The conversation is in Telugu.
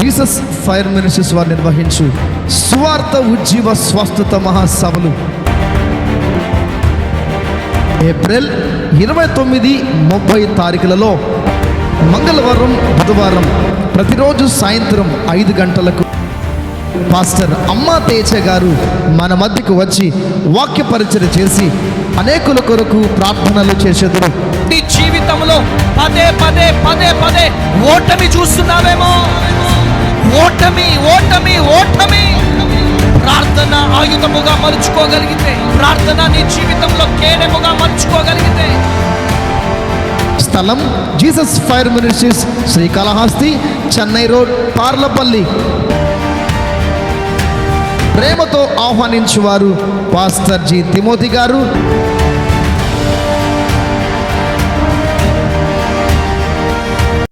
జీసస్ ఫైర్ మినిస్ట్రీస్ వారు నిర్వహించు సువార్త ఉజ్జీవ స్వస్థత మహాసభలు ఏప్రిల్ 29, 30 తారీఖులలో మంగళవారం, బుధవారం ప్రతిరోజు సాయంత్రం 5 గంటలకు పాస్టర్ అమ్మా తేజ గారు మన మధ్యకు వచ్చి వాక్య పరిచయం చేసి అనేకుల కొరకు ప్రార్థనలు చేసేందుకు. నీ జీవితంలో పదే పదే పదే పదే ఓటమి చూస్తున్నావేమో, ఓటమి ఓటమి ఓటమి. ప్రార్థన ఆయుధముగా మలుచుకోగలిగితే, ప్రార్థన నీ జీవితంలో కేడముగా మలుచుకోగలిగితే. స్థలం Jesus fire ministries, Srikalahasti, Chennai road, Tarlapalli. ప్రేమతో ఆహ్వానించువారు పాస్టర్ జి తిమోతి గారు,